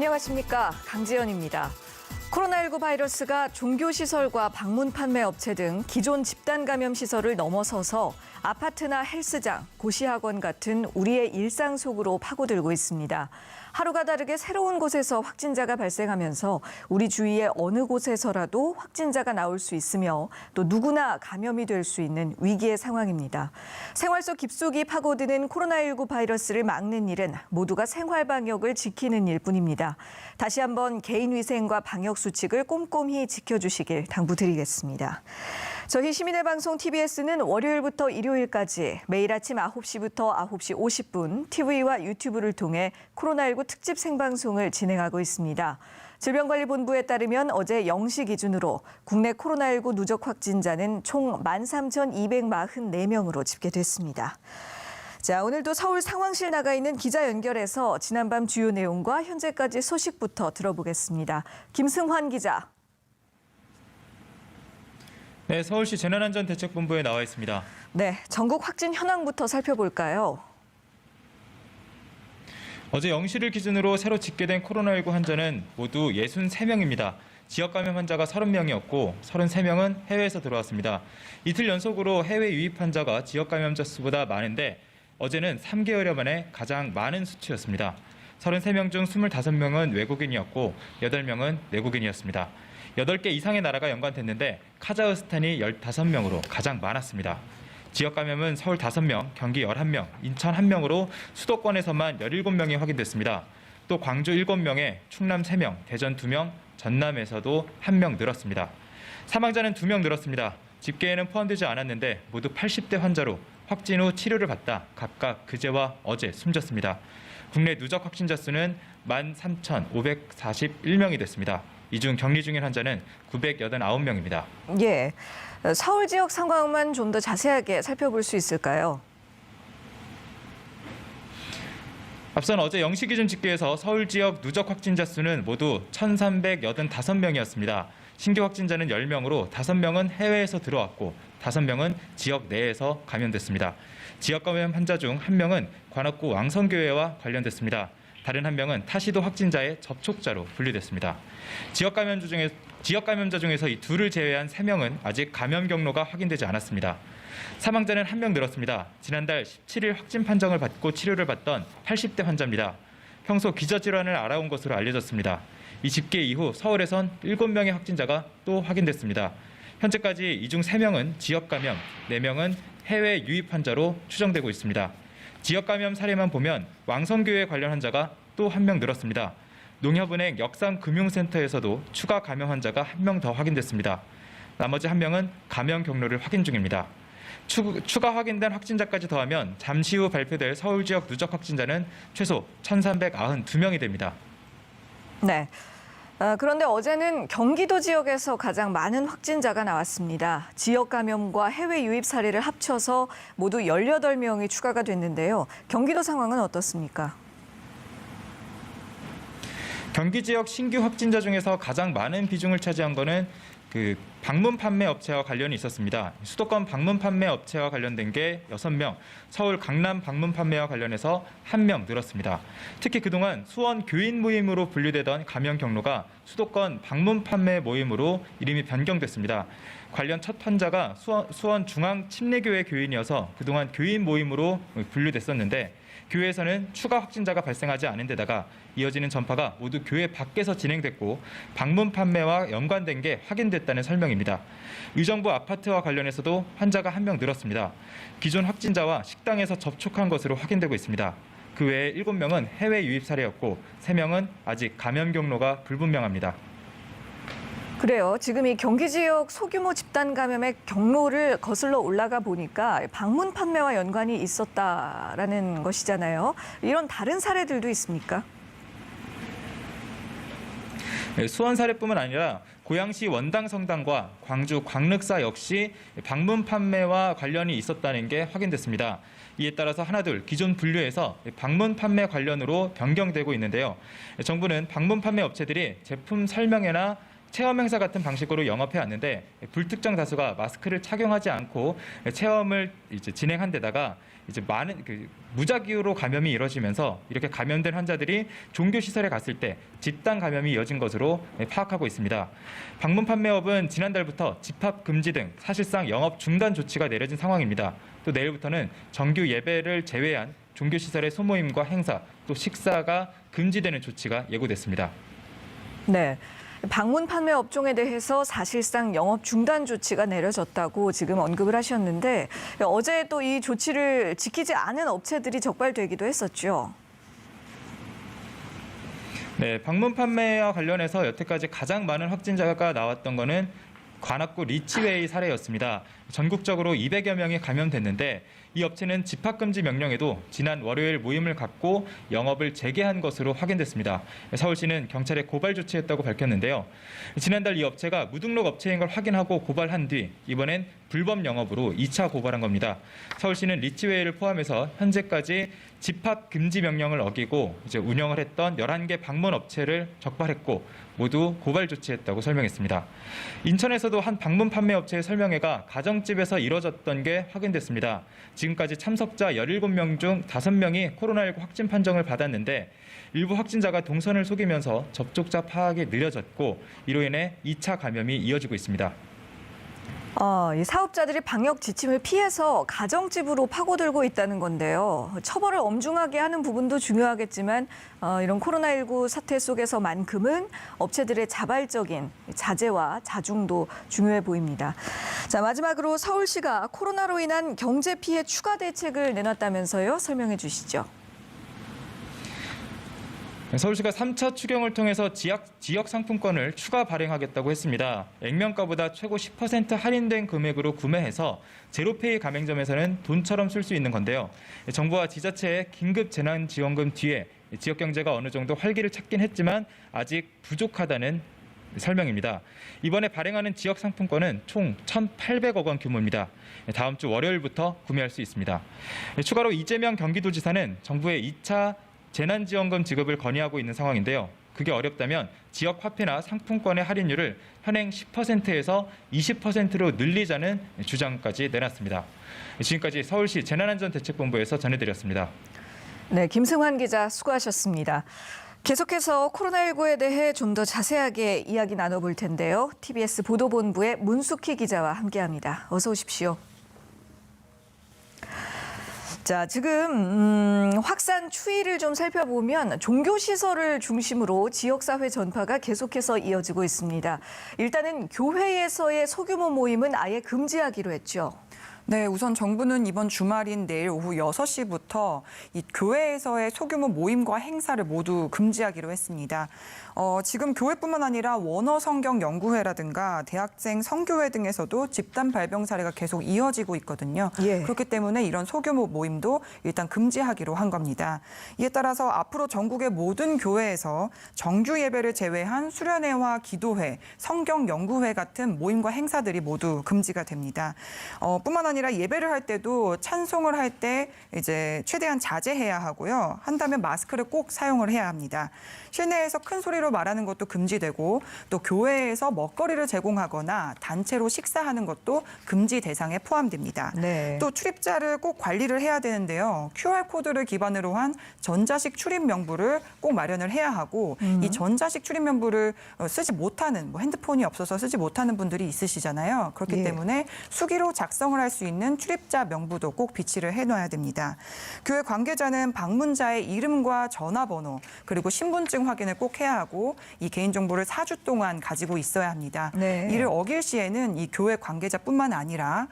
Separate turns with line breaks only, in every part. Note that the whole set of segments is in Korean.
안녕하십니까. 강지연입니다. 코로나19 바이러스가 종교시설과 방문 판매 업체 등 기존 집단 감염 시설을 넘어서서 아파트나 헬스장, 고시학원 같은 우리의 일상 속으로 파고들고 있습니다. 하루가 다르게 새로운 곳에서 확진자가 발생하면서 우리 주위의 어느 곳에서라도 확진자가 나올 수 있으며 또 누구나 감염이 될 수 있는 위기의 상황입니다. 생활 속 깊숙이 파고드는 코로나19 바이러스를 막는 일은 모두가 생활 방역을 지키는 일뿐입니다. 다시 한번 개인 위생과 방역 수칙을 꼼꼼히 지켜주시길 당부드리겠습니다. 저희 시민의 방송 TBS는 월요일부터 일요일까지 매일 아침 9시부터 9시 50분 TV와 유튜브를 통해 코로나19 특집 생방송을 진행하고 있습니다. 질병관리본부에 따르면 어제 0시 기준으로 국내 코로나19 누적 확진자는 총 13,244명으로 집계됐습니다. 자, 오늘도 서울 상황실 나가 있는 기자 연결해서 지난밤 주요 내용과 현재까지 소식부터 들어보겠습니다. 김승환 기자.
네, 서울시 재난안전대책본부에 나와 있습니다.
네, 전국 확진 현황부터 살펴볼까요?
어제 0시를 기준으로 새로 집계된 코로나19 환자는 모두 63명입니다. 지역 감염 환자가 30명이었고 33명은 해외에서 들어왔습니다. 이틀 연속으로 해외 유입 환자가 지역 감염자 수보다 많은데 어제는 3개월여 만에 가장 많은 수치였습니다. 33명 중 25명은 외국인이었고 8명은 내국인이었습니다. 8개 이상의 나라가 연관됐는데 카자흐스탄이 15명으로 가장 많았습니다. 지역 감염은 서울 5명, 경기 11명, 인천 1명으로 수도권에서만 17명이 확인됐습니다. 또 광주 7명에 충남 3명, 대전 2명, 전남에서도 1명 늘었습니다. 사망자는 2명 늘었습니다. 집계에는 포함되지 않았는데 모두 80대 환자로 확진 후 치료를 받다 각각 그제와 어제 숨졌습니다. 국내 누적 확진자 수는 13,541명이 됐습니다. 이 중 격리 중인 환자는 989명입니다.
예, 서울 지역 상황만 좀 더 자세하게 살펴볼 수 있을까요?
앞선 어제 0시 기준 집계에서 서울 지역 누적 확진자 수는 모두 1,385명이었습니다. 신규 확진자는 10명으로 5명은 해외에서 들어왔고 5명은 지역 내에서 감염됐습니다. 지역 감염 환자 중 1명은 관악구 왕성교회와 관련됐습니다. 다른 1명은 타시도 확진자의 접촉자로 분류됐습니다. 지역 감염자 중에서 이 둘을 제외한 3명은 아직 감염 경로가 확인되지 않았습니다. 사망자는 1명 늘었습니다. 지난달 17일 확진 판정을 받고 치료를 받던 80대 환자입니다. 평소 기저질환을 알아온 것으로 알려졌습니다. 이 집계 이후 서울에선 7명의 확진자가 또 확인됐습니다. 현재까지 이 중 3명은 지역 감염, 4명은 해외 유입 환자로 추정되고 있습니다. 지역 감염 사례만 보면 왕성교회 관련 환자가 또 1명 늘었습니다. 농협은행 역삼금융센터에서도 추가 감염 환자가 1명 더 확인됐습니다. 나머지 1명은 감염 경로를 확인 중입니다. 추가 확인된 확진자까지 더하면 잠시 후 발표될 서울 지역 누적 확진자는 최소 1,392명이 됩니다.
네. 그런데 어제는 경기도 지역에서 가장 많은 확진자가 나왔습니다. 지역 감염과 해외 유입 사례를 합쳐서 모두 18명이 추가가 됐는데요. 경기도 상황은 어떻습니까?
경기 지역 신규 확진자 중에서 가장 많은 비중을 차지한 것은 방문 판매 업체와 관련이 있었습니다. 수도권 방문 판매 업체와 관련된 게 6명, 서울 강남 방문 판매와 관련해서 1명 늘었습니다. 특히 그동안 수원 교인 모임으로 분류되던 감염 경로가 수도권 방문 판매 모임으로 이름이 변경됐습니다. 관련 첫 환자가 수원 중앙 침례교회 교인이어서 그동안 교인 모임으로 분류됐었는데 교회에서는 추가 확진자가 발생하지 않은 데다가 이어지는 전파가 모두 교회 밖에서 진행됐고 방문 판매와 연관된 게 확인됐다는 설명입니다. 의정부 아파트와 관련해서도 환자가 1명 늘었습니다. 기존 확진자와 식당에서 접촉한 것으로 확인되고 있습니다. 그 외에 7명은 해외 유입 사례였고 3명은 아직 감염 경로가 불분명합니다.
그래요. 지금 이 경기 지역 소규모 집단 감염의 경로를 거슬러 올라가 보니까 방문 판매와 연관이 있었다라는 것이잖아요. 이런 다른 사례들도 있습니까?
수원 사례뿐만 아니라 고양시 원당 성당과 광주 광륵사 역시 방문 판매와 관련이 있었다는 게 확인됐습니다. 이에 따라서 하나둘 기존 분류에서 방문 판매 관련으로 변경되고 있는데요. 정부는 방문 판매 업체들이 제품 설명회나 체험 행사 같은 방식으로 영업해 왔는데 불특정 다수가 마스크를 착용하지 않고 체험을 이제 진행한 데다가 이제 많은 무작위로 감염이 이뤄지면서 이렇게 감염된 환자들이 종교 시설에 갔을 때 집단 감염이 이어진 것으로 파악하고 있습니다. 방문 판매업은 지난달부터 집합 금지 등 사실상 영업 중단 조치가 내려진 상황입니다. 또 내일부터는 정규 예배를 제외한 종교 시설의 소모임과 행사, 또 식사가 금지되는 조치가 예고됐습니다.
네. 방문 판매 업종에 대해서 사실상 영업 중단 조치가 내려졌다고 지금 언급을 하셨는데 어제 또 이 조치를 지키지 않은 업체들이 적발되기도 했었죠.
네, 방문 판매와 관련해서 여태까지 가장 많은 확진자가 나왔던 거는 관악구 리치웨이 사례였습니다. 전국적으로 200여 명이 감염됐는데 이 업체는 집합금지 명령에도 지난 월요일 모임을 갖고 영업을 재개한 것으로 확인됐습니다. 서울시는 경찰에 고발 조치했다고 밝혔는데요. 지난달 이 업체가 무등록 업체인 걸 확인하고 고발한 뒤 이번엔 불법 영업으로 2차 고발한 겁니다. 서울시는 리치웨이를 포함해서 현재까지 집합 금지 명령을 어기고 이제 운영을 했던 11개 방문 업체를 적발했고 모두 고발 조치했다고 설명했습니다. 인천에서도 한 방문 판매 업체의 설명회가 가정집에서 이뤄졌던 게 확인됐습니다. 지금까지 참석자 17명 중 5명이 코로나19 확진 판정을 받았는데 일부 확진자가 동선을 속이면서 접촉자 파악이 느려졌고 이로 인해 2차 감염이 이어지고 있습니다.
이 사업자들이 방역 지침을 피해서 가정집으로 파고들고 있다는 건데요. 처벌을 엄중하게 하는 부분도 중요하겠지만 이런 코로나19 사태 속에서만큼은 업체들의 자발적인 자제와 자중도 중요해 보입니다. 자, 마지막으로 서울시가 코로나로 인한 경제 피해 추가 대책을 내놨다면서요. 설명해 주시죠.
서울시가 3차 추경을 통해서 지역 상품권을 추가 발행하겠다고 했습니다. 액면가보다 최고 10% 할인된 금액으로 구매해서 제로페이 가맹점에서는 돈처럼 쓸 수 있는 건데요. 정부와 지자체의 긴급 재난지원금 뒤에 지역 경제가 어느 정도 활기를 찾긴 했지만 아직 부족하다는 설명입니다. 이번에 발행하는 지역 상품권은 총 1,800억 원 규모입니다. 다음 주 월요일부터 구매할 수 있습니다. 추가로 이재명 경기도지사는 정부의 2차 재난지원금 지급을 건의하고 있는 상황인데요. 그게 어렵다면 지역 화폐나 상품권의 할인율을 현행 10%에서 20%로 늘리자는 주장까지 내놨습니다. 지금까지 서울시 재난안전대책본부에서 전해드렸습니다.
네, 김승환 기자 수고하셨습니다. 계속해서 코로나19에 대해 좀 더 자세하게 이야기 나눠볼 텐데요. TBS 보도본부의 문숙희 기자와 함께합니다. 어서 오십시오. 자, 지금 확산 추이를 좀 살펴보면 종교시설을 중심으로 지역사회 전파가 계속해서 이어지고 있습니다. 일단은 교회에서의 소규모 모임은 아예 금지하기로 했죠.
네, 우선 정부는 이번 주말인 내일 오후 6시부터 이 교회에서의 소규모 모임과 행사를 모두 금지하기로 했습니다. 지금 교회뿐만 아니라 원어성경연구회라든가 대학생 성교회 등에서도 집단 발병 사례가 계속 이어지고 있거든요.
예.
그렇기 때문에 이런 소규모 모임도 일단 금지하기로 한 겁니다. 이에 따라서 앞으로 전국의 모든 교회에서 정규 예배를 제외한 수련회와 기도회, 성경연구회 같은 모임과 행사들이 모두 금지가 됩니다. 뿐만 아니라 예배를 할 때도 찬송을 할 때 이제 최대한 자제해야 하고요. 한다면 마스크를 꼭 사용을 해야 합니다. 실내에서 큰 소리로 말하는 것도 금지되고 또 교회에서 먹거리를 제공하거나 단체로 식사하는 것도 금지 대상에 포함됩니다.
네.
또 출입자를 꼭 관리를 해야 되는데요. QR코드를 기반으로 한 전자식 출입 명부를 꼭 마련을 해야 하고 이 전자식 출입 명부를 쓰지 못하는 핸드폰이 없어서 쓰지 못하는 분들이 있으시잖아요. 그렇기
예.
때문에 수기로 작성을 할 수 있는 출입자 명부도 꼭 비치를 해놔야 됩니다. 교회 관계자는 방문자의 이름과 전화번호 그리고 신분증 확인을 꼭 해야 하고 이 개인정보를 4주 동안 가지고 있어야 합니다.
네.
이를 어길 시에는 이 교회 관계자뿐만 아니라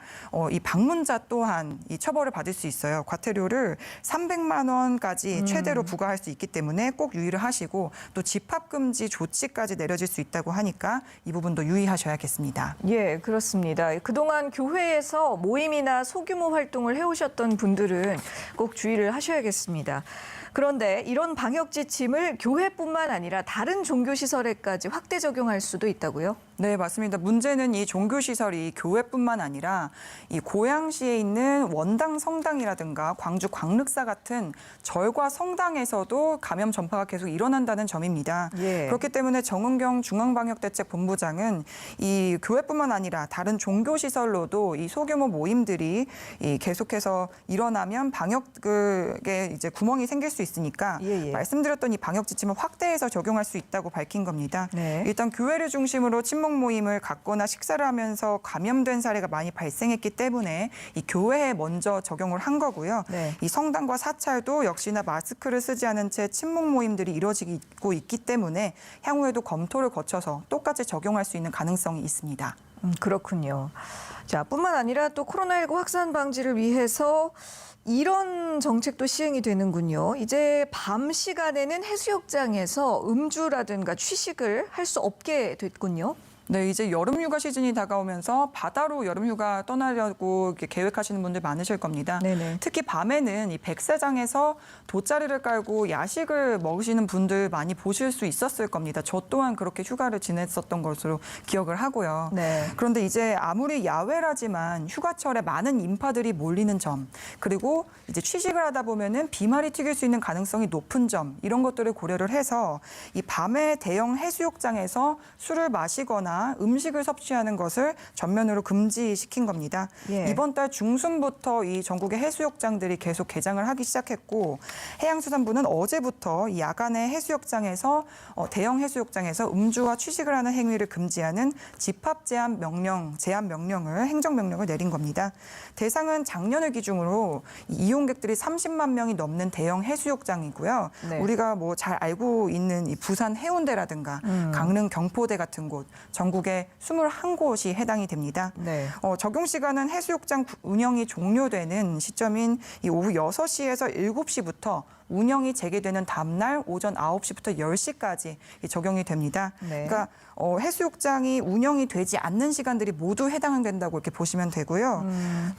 이 방문자 또한 이 처벌을 받을 수 있어요. 과태료를 300만 원까지 최대로 부과할 수 있기 때문에 꼭 유의를 하시고 또 집합금지 조치까지 내려질 수 있다고 하니까 이 부분도 유의하셔야겠습니다.
예, 그렇습니다. 그동안 교회에서 모임이나 소규모 활동을 해오셨던 분들은 꼭 주의를 하셔야겠습니다. 그런데 이런 방역 지침을 교회뿐만 아니라 다른 종교시설에까지 확대 적용할 수도 있다고요?
네, 맞습니다. 문제는 이 종교시설이 교회뿐만 아니라 이 고양시에 있는 원당 성당이라든가 광주 광륵사 같은 절과 성당에서도 감염 전파가 계속 일어난다는 점입니다.
예.
그렇기 때문에 정은경 중앙방역대책본부장은 이 교회뿐만 아니라 다른 종교시설로도 이 소규모 모임들이 이 계속해서 일어나면 방역에 이제 구멍이 생길 수 있으니까 말씀드렸던 이 방역 지침을 확대해서 적용할 수 있다고 밝힌 겁니다.
네.
일단 교회를 중심으로 친목 모임을 갖거나 식사를 하면서 감염된 사례가 많이 발생했기 때문에 이 교회에 먼저 적용을 한 거고요.
네.
이 성당과 사찰도 역시나 마스크를 쓰지 않은 채 친목 모임들이 이루어지고 있기 때문에 향후에도 검토를 거쳐서 똑같이 적용할 수 있는 가능성이 있습니다.
그렇군요. 자, 뿐만 아니라 또 코로나19 확산 방지를 위해서 이런 정책도 시행이 되는군요. 이제 밤 시간에는 해수욕장에서 음주라든가 취식을 할 수 없게 됐군요.
네, 이제 여름휴가 시즌이 다가오면서 바다로 여름휴가 떠나려고 이렇게 계획하시는 분들 많으실 겁니다.
네네.
특히 밤에는 이 백사장에서 돗자리를 깔고 야식을 먹으시는 분들 많이 보실 수 있었을 겁니다. 저 또한 그렇게 휴가를 지냈었던 것으로 기억을 하고요.
네.
그런데 이제 아무리 야외라지만 휴가철에 많은 인파들이 몰리는 점, 그리고 이제 취식을 하다 보면은 비말이 튀길 수 있는 가능성이 높은 점, 이런 것들을 고려를 해서 이 밤에 대형 해수욕장에서 술을 마시거나 음식을 섭취하는 것을 전면으로 금지시킨 겁니다.
예.
이번 달 중순부터 이 전국의 해수욕장들이 계속 개장을 하기 시작했고 해양수산부는 어제부터 이 야간에 해수욕장에서 대형 해수욕장에서 음주와 취식을 하는 행위를 금지하는 집합 제한 명령을 행정명령을 내린 겁니다. 대상은 작년을 기준으로 이용객들이 30만 명이 넘는 대형 해수욕장이고요.
네.
우리가 뭐 잘 알고 있는 이 부산 해운대라든가 강릉 경포대 같은 곳 전국에 21곳이 해당이 됩니다.
네.
적용 시간은 해수욕장 운영이 종료되는 시점인 이 오후 6시에서 7시부터 운영이 재개되는 다음 날 오전 9시부터 10시까지 적용이 됩니다.
네.
그러니까 해수욕장이 운영이 되지 않는 시간들이 모두 해당된다고 이렇게 보시면 되고요.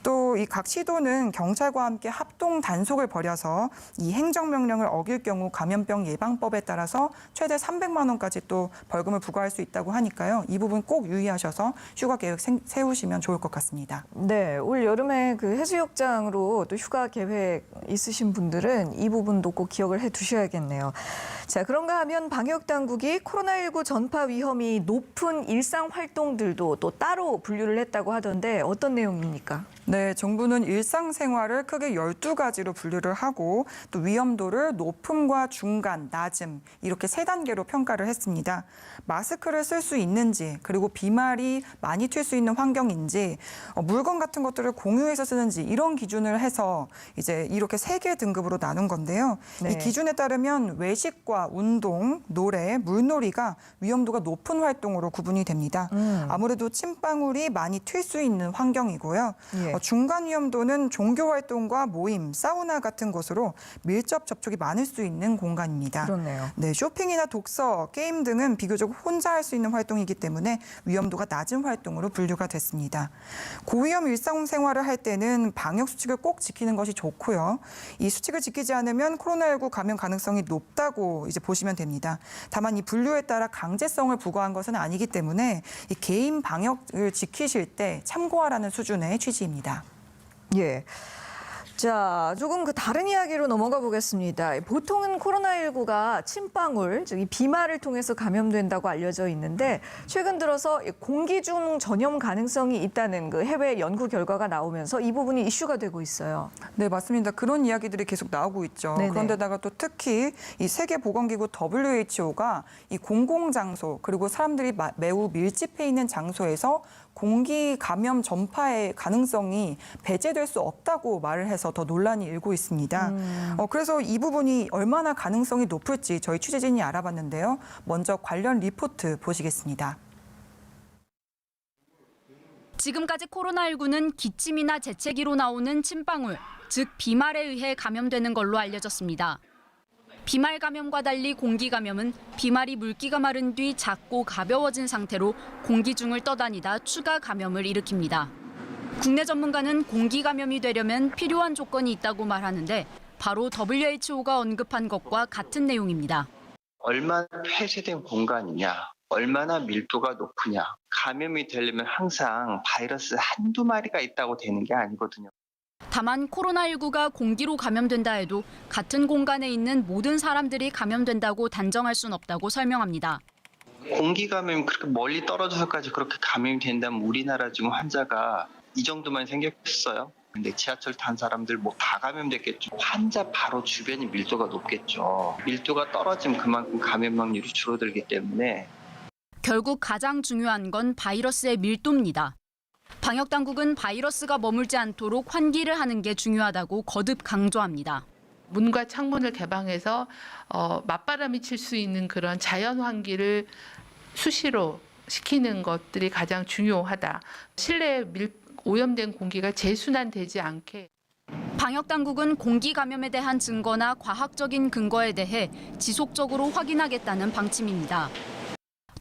또 이 각 시도는 경찰과 함께 합동 단속을 벌여서 이 행정명령을 어길 경우 감염병 예방법에 따라서 최대 300만 원까지 또 벌금을 부과할 수 있다고 하니까요. 이 부분 꼭 유의하셔서 휴가 계획 세우시면 좋을 것 같습니다.
네, 올 여름에 그 해수욕장으로 또 휴가 계획 있으신 분들은 이 부분도 꼭 기억을 해 두셔야겠네요. 자, 그런가 하면 방역 당국이 코로나19 전파 위험이 높은 일상 활동들도 또 따로 분류를 했다고 하던데 어떤 내용입니까?
네, 정부는 일상생활을 크게 12가지로 분류를 하고 또 위험도를 높음과 중간, 낮음 이렇게 3단계로 평가를 했습니다. 마스크를 쓸 수 있는지 그리고 비말이 많이 튈 수 있는 환경인지 물건 같은 것들을 공유해서 쓰는지 이런 기준을 해서 이제 이렇게 3개 등급으로 나눈 건데요.
네.
이 기준에 따르면 외식과 운동, 노래, 물놀이가 위험도가 높은 활동으로 구분이 됩니다. 아무래도 침방울이 많이 튈 수 있는 환경이고요.
예.
중간 위험도는 종교 활동과 모임, 사우나 같은 곳으로 밀접 접촉이 많을 수 있는 공간입니다.
그렇네요.
네, 쇼핑이나 독서, 게임 등은 비교적 혼자 할 수 있는 활동이기 때문에 위험도가 낮은 활동으로 분류가 됐습니다. 고위험 일상생활을 할 때는 방역 수칙을 꼭 지키는 것이 좋고요. 이 수칙을 지키지 않으면 코로나19 감염 가능성이 높다고 이제 보시면 됩니다. 다만 이 분류에 따라 강제성을 부과한 것은 아니기 때문에 이 개인 방역을 지키실 때 참고하라는 수준의 취지입니다.
예. 자, 조금 그 다른 이야기로 넘어가 보겠습니다. 보통은 코로나19가 침방울, 즉 이 비말을 통해서 감염된다고 알려져 있는데 최근 들어서 공기 중 전염 가능성이 있다는 그 해외 연구 결과가 나오면서 이 부분이 이슈가 되고 있어요.
네, 맞습니다. 그런 이야기들이 계속 나오고 있죠.
네네.
그런데다가 또 특히 이 세계보건기구 WHO가 이 공공장소 그리고 사람들이 매우 밀집해 있는 장소에서 공기 감염 전파의 가능성이 배제될 수 없다고 말을 해서 더 논란이 일고 있습니다. 그래서 이 부분이 얼마나 가능성이 높을지 저희 취재진이 알아봤는데요. 먼저 관련 리포트 보시겠습니다.
지금까지 코로나19는 기침이나 재채기로 나오는 침방울, 즉 비말에 의해 감염되는 걸로 알려졌습니다. 비말 감염과 달리 공기 감염은 비말이 물기가 마른 뒤 작고 가벼워진 상태로 공기 중을 떠다니다 추가 감염을 일으킵니다. 국내 전문가는 공기 감염이 되려면 필요한 조건이 있다고 말하는데 바로 WHO가 언급한 것과 같은 내용입니다.
얼마나 폐쇄된 공간이냐, 얼마나 밀도가 높으냐. 감염이 되려면 항상 바이러스 한두 마리가 있다고 되는 게 아니거든요.
다만 코로나19가 공기로 감염된다 해도 같은 공간에 있는 모든 사람들이 감염된다고 단정할 순 없다고 설명합니다.
공기 감염이 그렇게 멀리 떨어져서까지 그렇게 감염이 된다면 우리나라 지금 환자가 이 정도만 생겼어요. 근데 지하철 탄 사람들 뭐 다 감염됐겠죠. 환자 바로 주변이 밀도가 높겠죠. 밀도가 떨어지면 그만큼 감염 확률이 줄어들기 때문에
결국 가장 중요한 건 바이러스의 밀도입니다. 방역당국은 바이러스가 머물지 않도록 환기를 하는 게 중요하다고 거듭 강조합니다.
문과 창문을 개방해서 맞바람이 칠 수 있는 그런 자연 환기를 수시로 시키는 것들이 가장 중요하다. 실내에 오염된 공기가 재순환되지 않게.
방역당국은 공기 감염에 대한 증거나 과학적인 근거에 대해 지속적으로 확인하겠다는 방침입니다.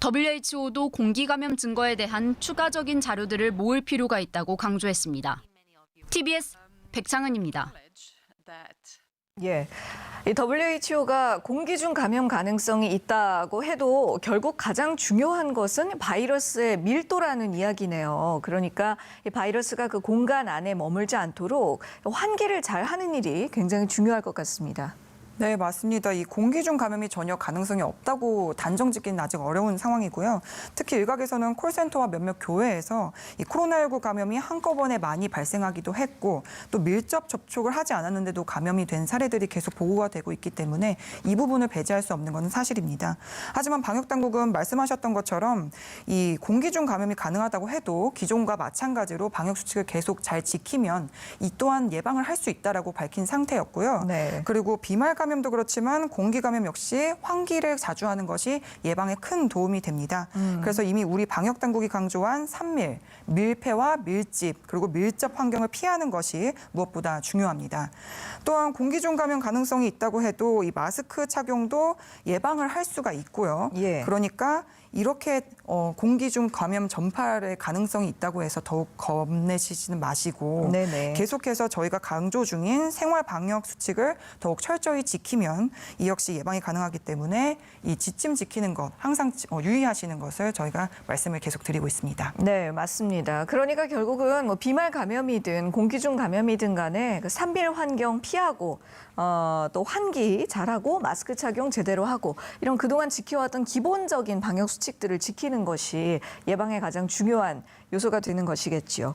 WHO도 공기 감염 증거에 대한 추가적인 자료들을 모을 필요가 있다고 강조했습니다. TBS 백창은입니다.
예. 이 WHO가 공기 중 감염 가능성이 있다고 해도 결국 가장 중요한 것은 바이러스의 밀도라는 이야기네요. 그러니까 이 바이러스가 그 공간 안에 머물지 않도록 환기를 잘 하는 일이 굉장히 중요할 것 같습니다.
네, 맞습니다. 이 공기 중 감염이 전혀 가능성이 없다고 단정짓기는 아직 어려운 상황이고요. 특히 일각에서는 콜센터와 몇몇 교회에서 이 코로나19 감염이 한꺼번에 많이 발생하기도 했고 또 밀접 접촉을 하지 않았는데도 감염이 된 사례들이 계속 보고가 되고 있기 때문에 이 부분을 배제할 수 없는 건 사실입니다. 하지만 방역당국은 말씀하셨던 것처럼 이 공기 중 감염이 가능하다고 해도 기존과 마찬가지로 방역 수칙을 계속 잘 지키면 이 또한 예방을 할 수 있다라고 밝힌 상태였고요.
네.
그리고 비말 감염도 그렇지만 공기 감염 역시 환기를 자주 하는 것이 예방에 큰 도움이 됩니다. 그래서 이미 우리 방역 당국이 강조한 3밀, 밀폐와 밀집, 그리고 밀접 환경을 피하는 것이 무엇보다 중요합니다. 또한 공기 중 감염 가능성이 있다고 해도 이 마스크 착용도 예방을 할 수가 있고요.
예.
그러니까 이렇게 공기 중 감염 전파의 가능성이 있다고 해서 더욱 겁내시지는 마시고
네네.
계속해서 저희가 강조 중인 생활 방역 수칙을 더욱 철저히 지키면 이 역시 예방이 가능하기 때문에 이 지침 지키는 것 항상 유의하시는 것을 저희가 말씀을 계속 드리고 있습니다.
네, 맞습니다. 그러니까 결국은 뭐 비말 감염이든 공기 중 감염이든 간에 그 산밀 환경 피하고 또 환기 잘하고 마스크 착용 제대로 하고 이런 그동안 지켜왔던 기본적인 방역 수칙들을 지키는 것이 예방에 가장 중요한 요소가 되는 것이겠지요.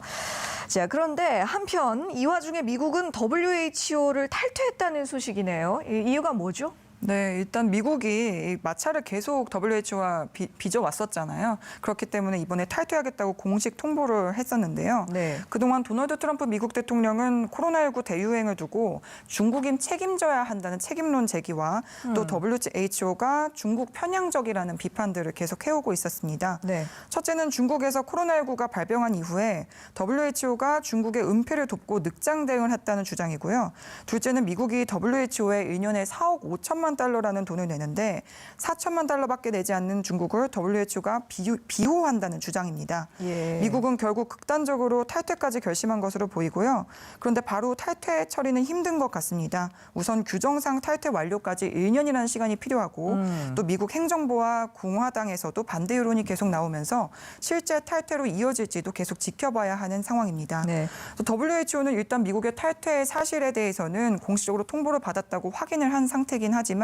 자, 그런데 한편 이 와중에 미국은 WHO를 탈퇴했다는 소식이네요. 이유가 뭐죠?
네, 일단 미국이 마찰을 계속 WHO와 빚어왔었잖아요. 그렇기 때문에 이번에 탈퇴하겠다고 공식 통보를 했었는데요.
네.
그동안 도널드 트럼프 미국 대통령은 코로나19 대유행을 두고 중국이 책임져야 한다는 책임론 제기와 또 WHO가 중국 편향적이라는 비판들을 계속 해오고 있었습니다.
네.
첫째는 중국에서 코로나19가 발병한 이후에 WHO가 중국의 은폐를 돕고 늑장 대응을 했다는 주장이고요. 둘째는 미국이 WHO에 1년에 4억 5천만 달러라는 돈을 내는데 4천만 달러밖에 내지 않는 중국을 WHO가 비호한다는 주장입니다.
예.
미국은 결국 극단적으로 탈퇴까지 결심한 것으로 보이고요. 그런데 바로 탈퇴 처리는 힘든 것 같습니다. 우선 규정상 탈퇴 완료까지 1년이라는 시간이 필요하고 또 미국 행정부와 공화당에서도 반대 여론이 계속 나오면서 실제 탈퇴로 이어질지도 계속 지켜봐야 하는 상황입니다.
네.
또 WHO는 일단 미국의 탈퇴 사실에 대해서는 공식적으로 통보를 받았다고 확인을 한 상태이긴 하지만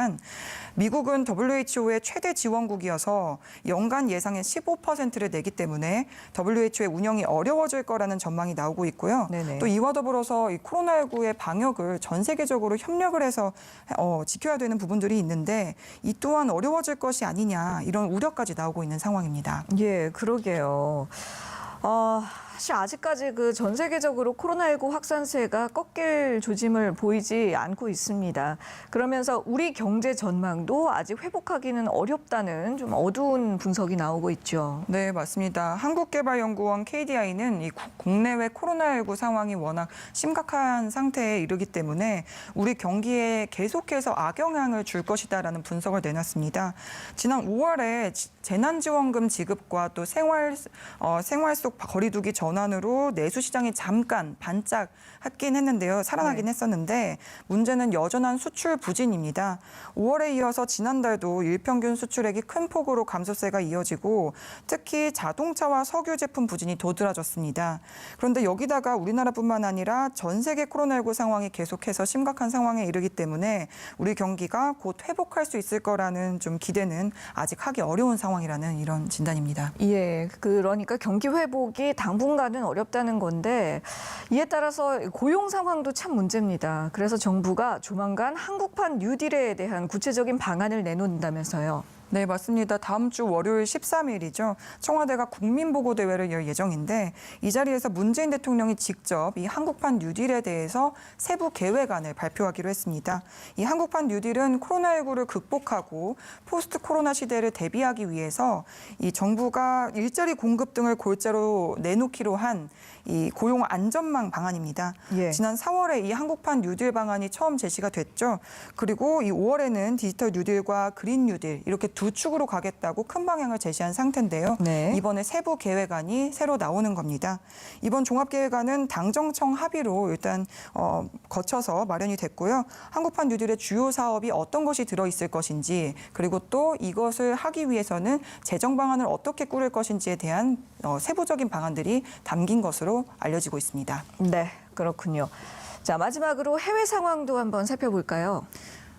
미국은 WHO의 최대 지원국이어서 연간 예상의 15%를 내기 때문에 WHO의 운영이 어려워질 거라는 전망이 나오고 있고요.
네네.
또 이와 더불어서 이 코로나19의 방역을 전 세계적으로 협력을 해서 지켜야 되는 부분들이 있는데 이 또한 어려워질 것이 아니냐 이런 우려까지 나오고 있는 상황입니다.
예, 그러게요. 사실 아직까지 그 전 세계적으로 코로나19 확산세가 꺾일 조짐을 보이지 않고 있습니다. 그러면서 우리 경제 전망도 아직 회복하기는 어렵다는 좀 어두운 분석이 나오고 있죠.
네, 맞습니다. 한국개발연구원 KDI는 이 국내외 코로나19 상황이 워낙 심각한 상태에 이르기 때문에 우리 경기에 계속해서 악영향을 줄 것이다라는 분석을 내놨습니다. 지난 5월에 재난지원금 지급과 또 생활 속 거리두기 전환으로 내수 시장이 잠깐 반짝했긴 했는데요. 살아나긴 했었는데 문제는 여전한 수출 부진입니다. 5월에 이어서 지난달도 일평균 수출액이 큰 폭으로 감소세가 이어지고 특히 자동차와 석유 제품 부진이 도드라졌습니다. 그런데 여기다가 우리나라뿐만 아니라 전 세계 코로나19 상황이 계속해서 심각한 상황에 이르기 때문에 우리 경기가 곧 회복할 수 있을 거라는 좀 기대는 아직 하기 어려운 상황이라는 이런 진단입니다.
예, 그러니까 경기 회복이 당분간은 어렵다는 건데 이에 따라서 고용 상황도 참 문제입니다. 그래서 정부가 조만간 한국판 뉴딜에 대한 구체적인 방안을 내놓는다면서요.
네, 맞습니다. 다음 주 월요일 13일이죠. 청와대가 국민보고대회를 열 예정인데 이 자리에서 문재인 대통령이 직접 이 한국판 뉴딜에 대해서 세부 계획안을 발표하기로 했습니다. 이 한국판 뉴딜은 코로나19를 극복하고 포스트 코로나 시대를 대비하기 위해서 이 정부가 일자리 공급 등을 골자로 내놓기로 한 이 고용 안전망 방안입니다.
예.
지난 4월에 이 한국판 뉴딜 방안이 처음 제시가 됐죠. 그리고 이 5월에는 디지털 뉴딜과 그린 뉴딜 이렇게 두 축으로 가겠다고 큰 방향을 제시한 상태인데요.
네.
이번에 세부 계획안이 새로 나오는 겁니다. 이번 종합계획안은 당정청 합의로 일단 거쳐서 마련이 됐고요. 한국판 뉴딜의 주요 사업이 어떤 것이 들어있을 것인지 그리고 또 이것을 하기 위해서는 재정 방안을 어떻게 꾸릴 것인지에 대한 세부적인 방안들이 담긴 것으로 알려지고 있습니다.
네, 그렇군요. 자, 마지막으로 해외 상황도 한번 살펴볼까요?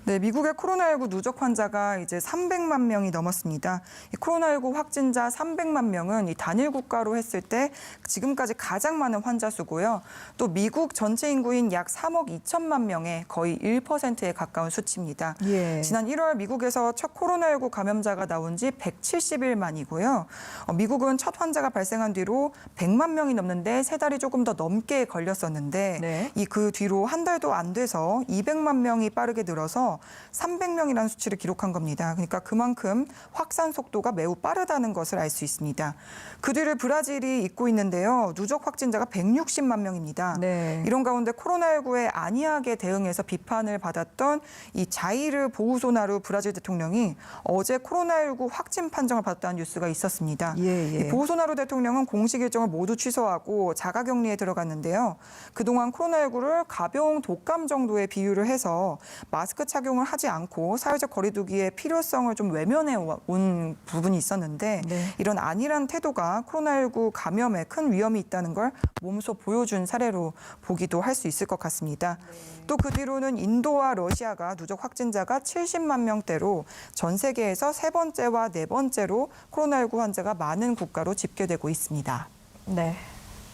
네, 미국의 코로나19 누적 환자가 이제 300만 명이 넘었습니다. 이 코로나19 확진자 300만 명은 이 단일 국가로 했을 때 지금까지 가장 많은 환자 수고요. 또 미국 전체 인구인 약 3억 2천만 명의 거의 1%에 가까운 수치입니다.
예.
지난 1월 미국에서 첫 코로나19 감염자가 나온 지 170일 만이고요. 미국은 첫 환자가 발생한 뒤로 100만 명이 넘는데 세 달이 조금 더 넘게 걸렸었는데
네.
이 그 뒤로 한 달도 안 돼서 200만 명이 빠르게 늘어서 300명이라는 수치를 기록한 겁니다. 그러니까 그만큼 확산 속도가 매우 빠르다는 것을 알 수 있습니다. 그 뒤를 브라질이 잇고 있는데요. 누적 확진자가 160만 명입니다.
네.
이런 가운데 코로나19에 안이하게 대응해서 비판을 받았던 이 자이르 보우소나루 브라질 대통령이 어제 코로나19 확진 판정을 받았다는 뉴스가 있었습니다.
예, 예.
이 보우소나루 대통령은 공식 일정을 모두 취소하고 자가격리에 들어갔는데요. 그동안 코로나19를 가벼운 독감 정도의 비유를 해서 마스크 착용을 하지 않고 사회적 거리두기의 필요성을 좀 외면해 온 부분이 있었는데
네.
이런 안일한 태도가 코로나19 감염에 큰 위험이 있다는 걸 몸소 보여준 사례로 보기도 할 수 있을 것 같습니다. 또 그 뒤로는 인도와 러시아가 누적 확진자가 70만 명대로 전 세계에서 세 번째와 네 번째로 코로나19 환자가 많은 국가로 집계되고 있습니다.
네,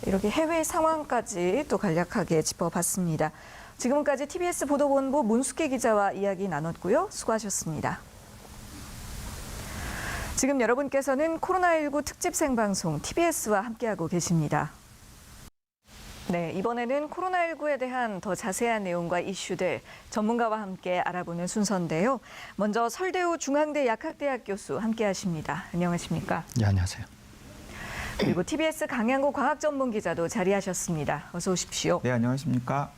이렇게 해외 상황까지 또 간략하게 짚어봤습니다. 지금까지 TBS 보도본부 문숙희 기자와 이야기 나눴고요. 수고하셨습니다. 지금 여러분께서는 코로나19 특집 생방송 TBS와 함께하고 계십니다. 네, 이번에는 코로나19에 대한 더 자세한 내용과 이슈들 전문가와 함께 알아보는 순서인데요. 먼저 설대우 중앙대 약학대학 교수 함께하십니다. 안녕하십니까?
네, 안녕하세요.
그리고 TBS 강양구 과학전문기자도 자리하셨습니다. 어서 오십시오.
네, 안녕하십니까?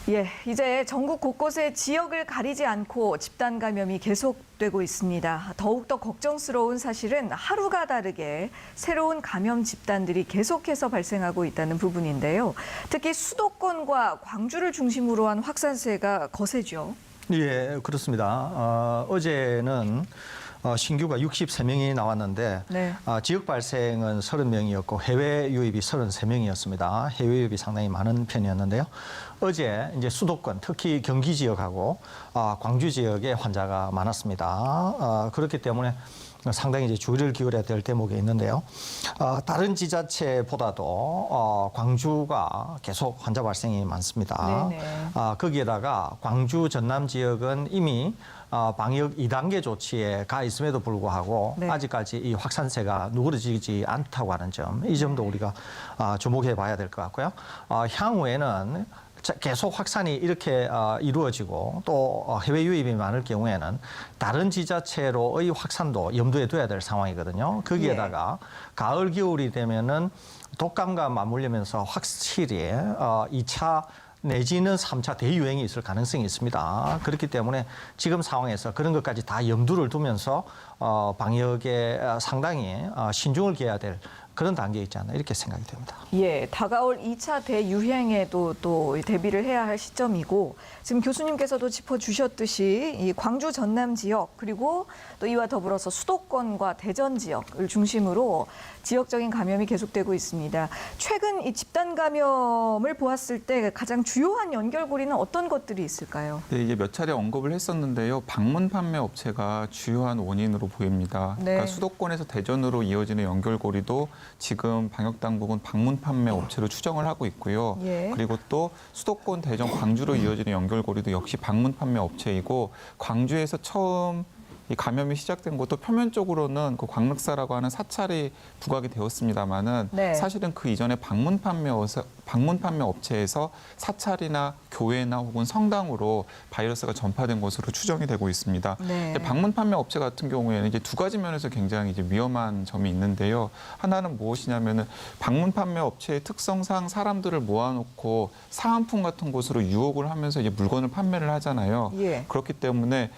예, 이제 전국 곳곳에 지역을 가리지 않고 집단 감염이 계속되고 있습니다. 더욱더 걱정스러운 사실은 하루가 다르게 새로운 감염 집단들이 계속해서 발생하고 있다는 부분인데요. 특히 수도권과 광주를 중심으로 한 확산세가 거세죠.
예, 그렇습니다. 어제는 신규가 63명이 나왔는데
네.
지역 발생은 30명이었고 해외 유입이 33명이었습니다. 해외 유입이 상당히 많은 편이었는데요. 어제 이제 수도권, 특히 경기 지역하고 광주 지역에 환자가 많았습니다. 그렇기 때문에 상당히 이제 주의를 기울여야 될 대목이 있는데요. 다른 지자체보다도 광주가 계속 환자 발생이 많습니다.
네네.
거기에다가 광주 전남 지역은 이미 방역 2단계 조치에 가 있음에도 불구하고
네.
아직까지 이 확산세가 누그러지지 않다고 하는 점, 이 점도 우리가 주목해 봐야 될 것 같고요. 향후에는 계속 확산이 이렇게 이루어지고 또 해외 유입이 많을 경우에는 다른 지자체로의 확산도 염두에 둬야 될 상황이거든요. 거기에다가 가을, 겨울이 되면은 독감과 맞물리면서 확실히 2차 내지는 3차 대유행이 있을 가능성이 있습니다. 그렇기 때문에 지금 상황에서 그런 것까지 다 염두를 두면서 방역에 상당히 신중을 기해야 될 그런 단계에 있지 않나 이렇게 생각이 됩니다.
예, 다가올 2차 대유행에도 또 대비를 해야 할 시점이고 지금 교수님께서도 짚어주셨듯이 이 광주 전남 지역 그리고 또 이와 더불어서 수도권과 대전 지역을 중심으로 지역적인 감염이 계속되고 있습니다. 최근 이 집단 감염을 보았을 때 가장 주요한 연결고리는 어떤 것들이 있을까요?
네, 이게 몇 차례 언급을 했었는데요. 방문 판매 업체가 주요한 원인으로 보입니다.
네.
그러니까 수도권에서 대전으로 이어지는 연결고리도 지금 방역 당국은 방문 판매 업체로 추정을 하고 있고요.
예.
그리고 또 수도권, 대전, 광주로 이어지는 연결고리도 역시 방문 판매 업체이고 광주에서 처음 이 감염이 시작된 것도 표면적으로는 그 광륵사라고 하는 사찰이 부각이 되었습니다만은
네.
사실은 그 이전에 방문 판매 업체에서 사찰이나 교회나 혹은 성당으로 바이러스가 전파된 것으로 추정이 되고 있습니다.
네.
방문 판매 업체 같은 경우에는 이제 두 가지 면에서 굉장히 이제 위험한 점이 있는데요. 하나는 무엇이냐면은 방문 판매 업체의 특성상 사람들을 모아놓고 사은품 같은 곳으로 유혹을 하면서 이제 물건을 판매를 하잖아요.
예.
그렇기 때문에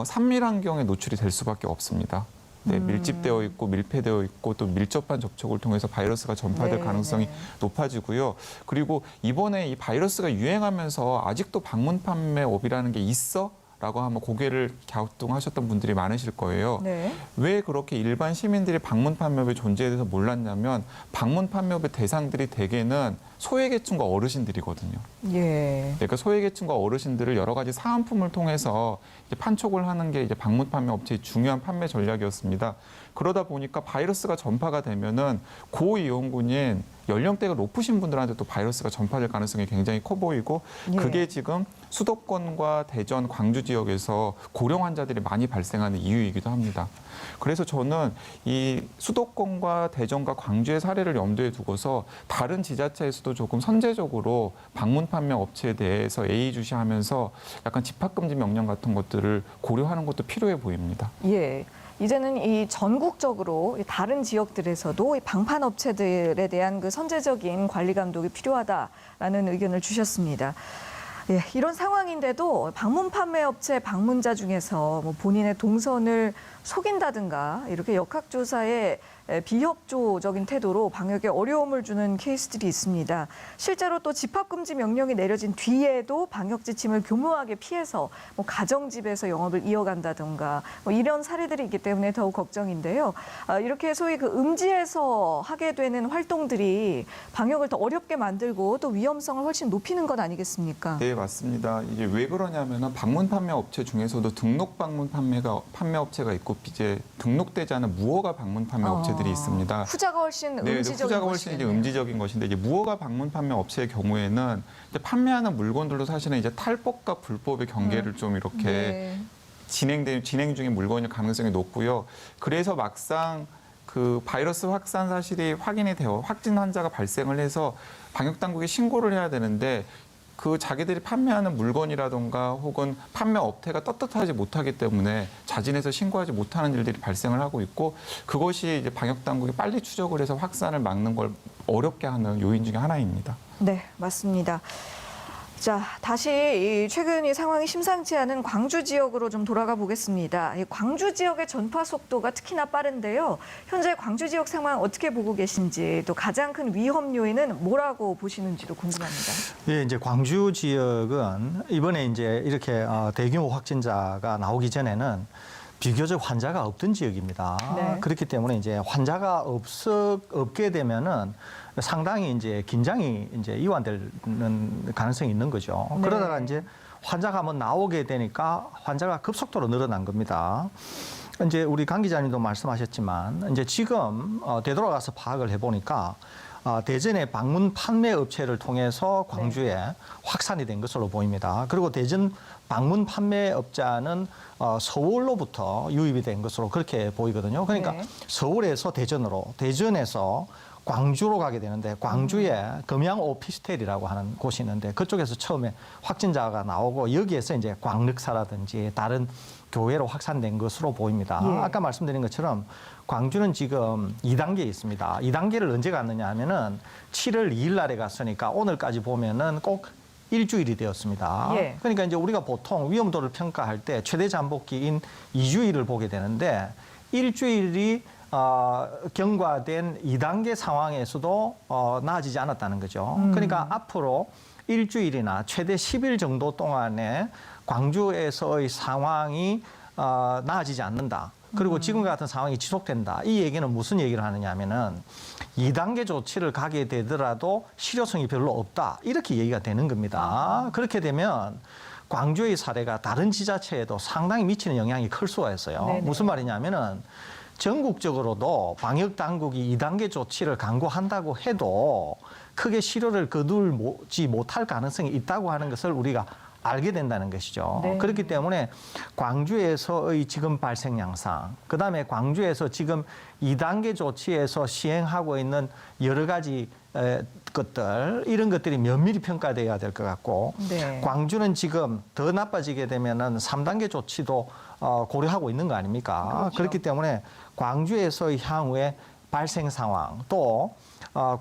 산밀 환경에 노출이 될 수밖에 없습니다. 네, 밀집되어 있고 밀폐되어 있고 또 밀접한 접촉을 통해서 바이러스가 전파될
네,
가능성이
네.
높아지고요. 그리고 이번에 이 바이러스가 유행하면서 아직도 방문 판매업이라는 게 있어? 라고 한번 고개를 갸우뚱하셨던 분들이 많으실 거예요.
네.
왜 그렇게 일반 시민들이 방문 판매업의 존재에 대해서 몰랐냐면 방문 판매업의 대상들이 대개는 소외계층과 어르신들이거든요.
예.
그러니까 소외계층과 어르신들을 여러 가지 사은품을 통해서 이제 판촉을 하는 게 이제 방문 판매 업체의 중요한 판매 전략이었습니다. 그러다 보니까 바이러스가 전파가 되면은 고위험군인 연령대가 높으신 분들한테 또 바이러스가 전파될 가능성이 굉장히 커 보이고
예.
그게 지금 수도권과 대전, 광주 지역에서 고령 환자들이 많이 발생하는 이유이기도 합니다. 그래서 저는 이 수도권과 대전과 광주의 사례를 염두에 두고서 다른 지자체에서도 조금 선제적으로 방문 판매 업체에 대해서 예의주시하면서 약간 집합금지 명령 같은 것들을 고려하는 것도 필요해 보입니다.
예. 이제는 이 전국적으로 다른 지역들에서도 이 방판 업체들에 대한 그 선제적인 관리 감독이 필요하다라는 의견을 주셨습니다. 예, 이런 상황인데도 방문 판매 업체 방문자 중에서 뭐 본인의 동선을 속인다든가 이렇게 역학조사에 비협조적인 태도로 방역에 어려움을 주는 케이스들이 있습니다. 실제로 또 집합금지 명령이 내려진 뒤에도 방역 지침을 교묘하게 피해서 뭐 가정집에서 영업을 이어간다든가 뭐 이런 사례들이 있기 때문에 더욱 걱정인데요. 이렇게 소위 그 음지에서 하게 되는 활동들이 방역을 더 어렵게 만들고 또 위험성을 훨씬 높이는 것 아니겠습니까?
네, 맞습니다. 이게 왜 그러냐면은 방문 판매 업체 중에서도 등록 방문 판매 업체가 있고 이제 등록되지 않은 무허가 방문 판매 업체들이 있습니다.
후자가 훨씬
네,
음지적인
후자가 훨씬 이제 음지적인 것인데 이제 무허가 방문 판매 업체의 경우에는 이제 판매하는 물건들도 사실은 이제 탈법과 불법의 경계를 좀 이렇게
네.
진행 중인 물건일 가능성이 높고요. 그래서 막상 그 바이러스 확산 사실이 확인이 되어 확진 환자가 발생을 해서 방역 당국에 신고를 해야 되는데 그 자기들이 판매하는 물건이라던가 혹은 판매 업태가 떳떳하지 못하기 때문에 자진해서 신고하지 못하는 일들이 발생을 하고 있고 그것이 이제 방역 당국이 빨리 추적을 해서 확산을 막는 걸 어렵게 하는 요인 중에 하나입니다.
네, 맞습니다. 자, 다시 이 최근 이 상황이 심상치 않은 광주 지역으로 좀 돌아가 보겠습니다. 이 광주 지역의 전파 속도가 특히나 빠른데요. 현재 광주 지역 상황 어떻게 보고 계신지 또 가장 큰 위험 요인은 뭐라고 보시는지도 궁금합니다.
예, 이제 광주 지역은 이번에 이제 이렇게 대규모 확진자가 나오기 전에는 비교적 환자가 없던 지역입니다.
네.
그렇기 때문에 이제 환자가 없게 되면은 상당히 이제 긴장이 이제 이완되는 가능성이 있는 거죠.
네.
그러다가 이제 환자가 한번 나오게 되니까 환자가 급속도로 늘어난 겁니다. 이제 우리 강 기자님도 말씀하셨지만 이제 지금 되돌아가서 파악을 해보니까 대전의 방문 판매 업체를 통해서 광주에 확산이 된 것으로 보입니다. 그리고 대전 방문 판매업자는 서울로부터 유입이 된 것으로 그렇게 보이거든요. 그러니까
네.
서울에서 대전으로, 대전에서 광주로 가게 되는데 광주에 금양 오피스텔이라고 하는 곳이 있는데 그쪽에서 처음에 확진자가 나오고 여기에서 이제 광륵사라든지 다른 교회로 확산된 것으로 보입니다.
예.
아까 말씀드린 것처럼 광주는 지금 2단계에 있습니다. 2단계를 언제 갔느냐 하면은 7월 2일 날에 갔으니까 오늘까지 보면은 꼭 일주일이 되었습니다.
예.
그러니까 이제 우리가 보통 위험도를 평가할 때 최대 잠복기인 2주일을 보게 되는데 일주일이 경과된 2단계 상황에서도 나아지지 않았다는 거죠. 그러니까 앞으로 일주일이나 최대 10일 정도 동안에 광주에서의 상황이 나아지지 않는다. 그리고 지금과 같은 상황이 지속된다. 이 얘기는 무슨 얘기를 하느냐 하면은 2단계 조치를 가게 되더라도 실효성이 별로 없다. 이렇게 얘기가 되는 겁니다. 그렇게 되면 광주의 사례가 다른 지자체에도 상당히 미치는 영향이 클 수가 있어요.
네네.
무슨 말이냐면은 전국적으로도 방역 당국이 2단계 조치를 강구한다고 해도 크게 실효를 거두지 못할 가능성이 있다고 하는 것을 우리가 알게 된다는 것이죠.
네.
그렇기 때문에 광주에서의 지금 발생 양상, 그다음에 광주에서 지금 2단계 조치에서 시행하고 있는 여러 가지 것들, 이런 것들이 면밀히 평가돼야 될 것 같고,
네.
광주는 지금 더 나빠지게 되면은 3단계 조치도 고려하고 있는 거 아닙니까?
그렇죠.
그렇기 때문에 광주에서의 향후의 발생 상황, 또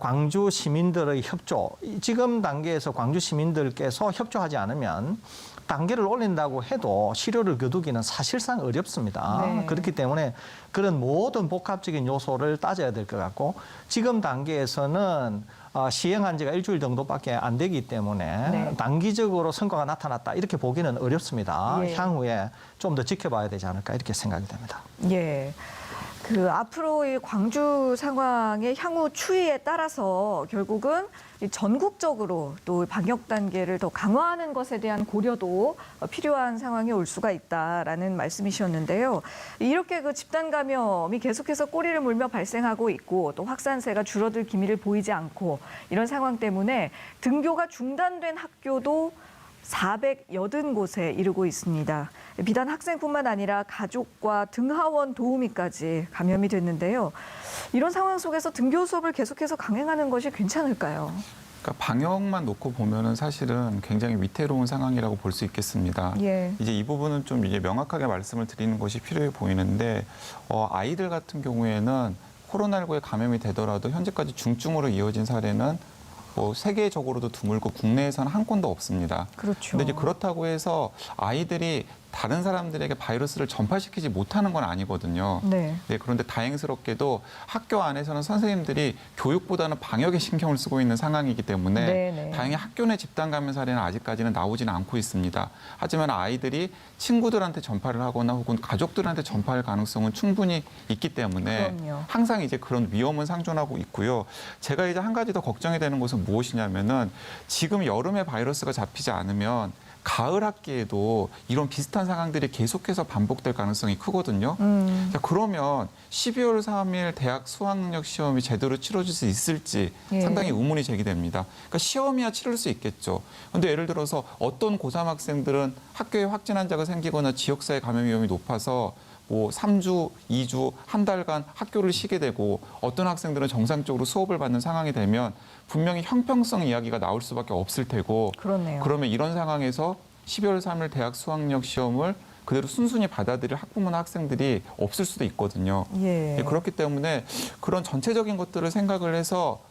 광주 시민들의 협조, 지금 단계에서 광주 시민들께서 협조하지 않으면 단계를 올린다고 해도 실효를 거두기는 사실상 어렵습니다.
네.
그렇기 때문에 그런 모든 복합적인 요소를 따져야 될 것 같고, 지금 단계에서는 시행한 지가 일주일 정도밖에 안 되기 때문에
네.
단기적으로 성과가 나타났다 이렇게 보기는 어렵습니다.
예.
향후에 좀 더 지켜봐야 되지 않을까 이렇게 생각이 됩니다.
예. 앞으로의 광주 상황의 향후 추이에 따라서 결국은 이 전국적으로 또 방역 단계를 더 강화하는 것에 대한 고려도 필요한 상황이 올 수가 있다라는 말씀이셨는데요. 이렇게 집단 감염이 계속해서 꼬리를 물며 발생하고 있고 또 확산세가 줄어들 기미를 보이지 않고 이런 상황 때문에 등교가 중단된 학교도 480곳에 이르고 있습니다. 비단 학생뿐만 아니라 가족과 등하원 도우미까지 감염이 됐는데요. 이런 상황 속에서 등교 수업을 계속해서 강행하는 것이 괜찮을까요?
그러니까 방역만 놓고 보면은 사실은 굉장히 위태로운 상황이라고 볼 수 있겠습니다.
예.
이제 이 부분은 좀 이제 명확하게 말씀을 드리는 것이 필요해 보이는데 아이들 같은 경우에는 코로나19에 감염이 되더라도 현재까지 중증으로 이어진 사례는 세계적으로도 드물고 국내에서는 한 건도 없습니다.
그렇죠.
근데 이제 그렇다고 해서 아이들이 다른 사람들에게 바이러스를 전파시키지 못하는 건 아니거든요.
네.
네, 그런데 다행스럽게도 학교 안에서는 선생님들이 교육보다는 방역에 신경을 쓰고 있는 상황이기 때문에
네네.
다행히 학교 내 집단 감염 사례는 아직까지는 나오지는 않고 있습니다. 하지만 아이들이 친구들한테 전파를 하거나 혹은 가족들한테 전파할 가능성은 충분히 있기 때문에
그럼요.
항상 이제 그런 위험은 상존하고 있고요. 제가 이제 한 가지 더 걱정이 되는 것은 무엇이냐면은 지금 여름에 바이러스가 잡히지 않으면 가을 학기에도 이런 비슷한 상황들이 계속해서 반복될 가능성이 크거든요. 자, 그러면 12월 3일 대학 수학능력 시험이 제대로 치러질 수 있을지
예.
상당히 의문이 제기됩니다. 그러니까 시험이야 치를 수 있겠죠. 그런데 예를 들어서 어떤 고3 학생들은 학교에 확진 환자가 생기거나 지역사회 감염 위험이 높아서 3주, 2주, 한 달간 학교를 쉬게 되고 어떤 학생들은 정상적으로 수업을 받는 상황이 되면 분명히 형평성 이야기가 나올 수밖에 없을 테고
그렇네요.
그러면 이런 상황에서 12월 3일 대학 수학력 시험을 그대로 순순히 받아들일 학부모나 학생들이 없을 수도 있거든요.
예.
네, 그렇기 때문에 그런 전체적인 것들을 생각을 해서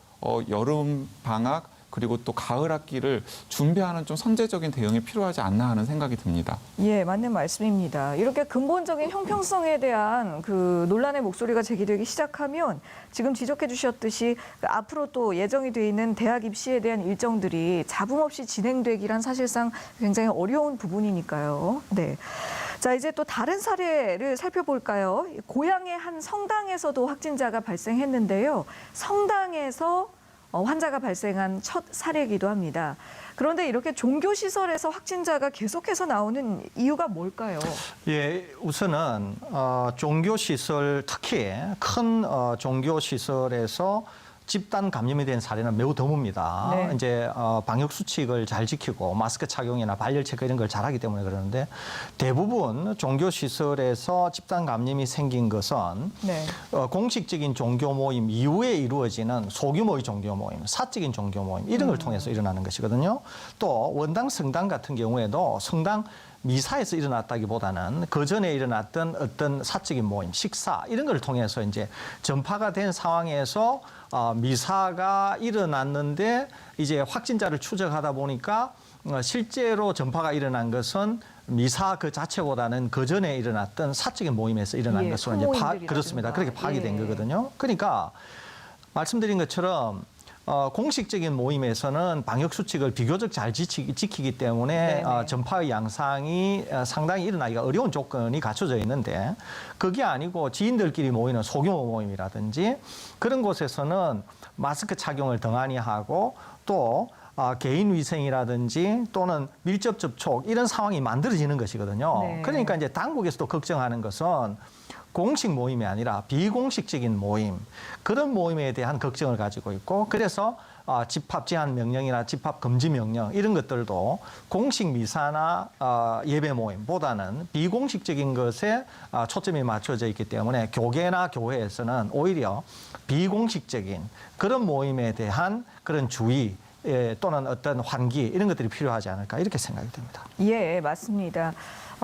여름 방학 그리고 또 가을 학기를 준비하는 좀 선제적인 대응이 필요하지 않나 하는 생각이 듭니다.
예, 맞는 말씀입니다. 이렇게 근본적인 형평성에 대한 논란의 목소리가 제기되기 시작하면 지금 지적해 주셨듯이 앞으로 또 예정이 돼 있는 대학 입시에 대한 일정들이 잡음 없이 진행되기란 사실상 굉장히 어려운 부분이니까요. 네. 자, 이제 또 다른 사례를 살펴볼까요? 고향의 한 성당에서도 확진자가 발생했는데요. 성당에서 환자가 발생한 첫 사례이기도 합니다. 그런데 이렇게 종교시설에서 확진자가 계속해서 나오는 이유가 뭘까요?
예, 우선은 종교시설, 특히 큰 종교시설에서 집단 감염이 된 사례는 매우 드뭅니다.
네.
이제 방역 수칙을 잘 지키고 마스크 착용이나 발열 체크 이런 걸 잘하기 때문에 그러는데 대부분 종교시설에서 집단 감염이 생긴 것은
네.
공식적인 종교 모임 이후에 이루어지는 소규모의 종교 모임, 사적인 종교 모임 이런 걸 통해서 일어나는 것이거든요. 또 원당, 성당 같은 경우에도 성당 미사에서 일어났다기보다는 그 전에 일어났던 어떤 사적인 모임, 식사 이런 걸 통해서 이제 전파가 된 상황에서 미사가 일어났는데 이제 확진자를 추적하다 보니까 실제로 전파가 일어난 것은 미사 그 자체보다는 그 전에 일어났던 사적인 모임에서 일어난 것으로 이제 그렇습니다. 그렇게 파악이 된 거거든요. 그러니까 말씀드린 것처럼 공식적인 모임에서는 방역 수칙을 비교적 잘 지키기 때문에 전파의 양상이 상당히 일어나기가 어려운 조건이 갖춰져 있는데 그게 아니고 지인들끼리 모이는 소규모 모임이라든지 그런 곳에서는 마스크 착용을 등한히 하고 또 개인 위생이라든지 또는 밀접 접촉 이런 상황이 만들어지는 것이거든요.
네.
그러니까 이제 당국에서도 걱정하는 것은 공식 모임이 아니라 비공식적인 모임, 그런 모임에 대한 걱정을 가지고 있고 그래서 집합 제한 명령이나 집합 금지 명령 이런 것들도 공식 미사나 예배 모임보다는 비공식적인 것에 초점이 맞춰져 있기 때문에 교계나 교회에서는 오히려 비공식적인 그런 모임에 대한 그런 주의 또는 어떤 환기 이런 것들이 필요하지 않을까 이렇게 생각이 됩니다.
예, 맞습니다.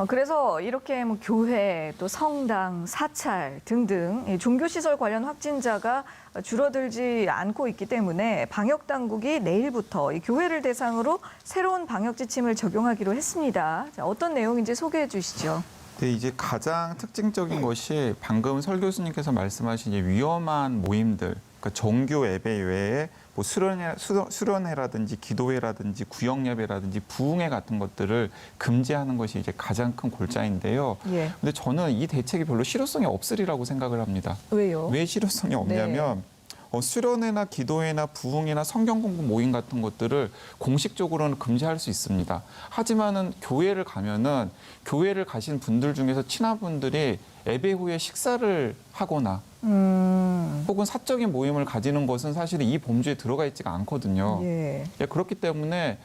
그래서 이렇게 뭐 교회, 또 성당, 사찰 등등 종교시설 관련 확진자가 줄어들지 않고 있기 때문에 방역당국이 내일부터 이 교회를 대상으로 새로운 방역 지침을 적용하기로 했습니다. 자, 어떤 내용인지 소개해 주시죠.
네, 이제 가장 특징적인 것이 방금 설 교수님께서 말씀하신 이제 위험한 모임들, 그러니까 정교 예배 외에 뭐 수련회라든지 기도회라든지 구역예배라든지 부흥회 같은 것들을 금지하는 것이 이제 가장 큰 골자인데요.
예.
근데 저는 이 대책이 별로 실효성이 없으리라고 생각을 합니다.
왜요?
왜 실효성이 없냐면 수련회나 기도회나 부흥회나 성경 공부 모임 같은 것들을 공식적으로는 금지할 수 있습니다. 하지만은 교회를 가면은 교회를 가신 분들 중에서 친한 분들이 예배 후에 식사를 하거나 혹은 사적인 모임을 가지는 것은 사실 이 범주에 들어가 있지가 않거든요.
예.
그렇기 때문에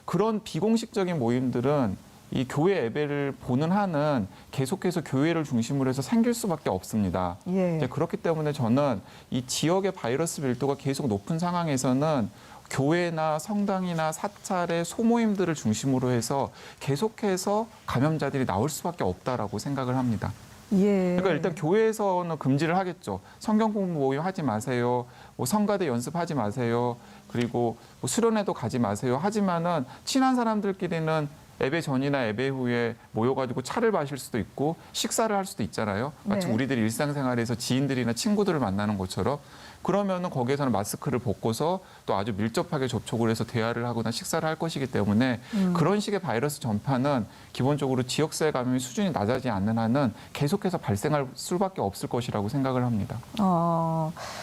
그런 비공식적인 모임들은 이 교회 예배를 보는 한은 계속해서 교회를 중심으로 해서 생길 수밖에 없습니다.
예.
그렇기 때문에 저는 이 지역의 바이러스 밀도가 계속 높은 상황에서는 교회나 성당이나 사찰의 소모임들을 중심으로 해서 계속해서 감염자들이 나올 수밖에 없다라고 생각을 합니다.
예.
그러니까 일단 교회에서는 금지를 하겠죠. 성경 공부 모임 하지 마세요. 뭐 성가대 연습하지 마세요. 그리고 뭐 수련회도 가지 마세요. 하지만은 친한 사람들끼리는 예배 전이나 예배 후에 모여가지고 차를 마실 수도 있고 식사를 할 수도 있잖아요. 마치
네.
우리들이 일상생활에서 지인들이나 친구들을 만나는 것처럼. 그러면은 거기에서는 마스크를 벗고서 또 아주 밀접하게 접촉을 해서 대화를 하거나 식사를 할 것이기 때문에 그런 식의 바이러스 전파는 기본적으로 지역사회 감염의 수준이 낮아지지 않는 한은 계속해서 발생할 수밖에 없을 것이라고 생각을 합니다.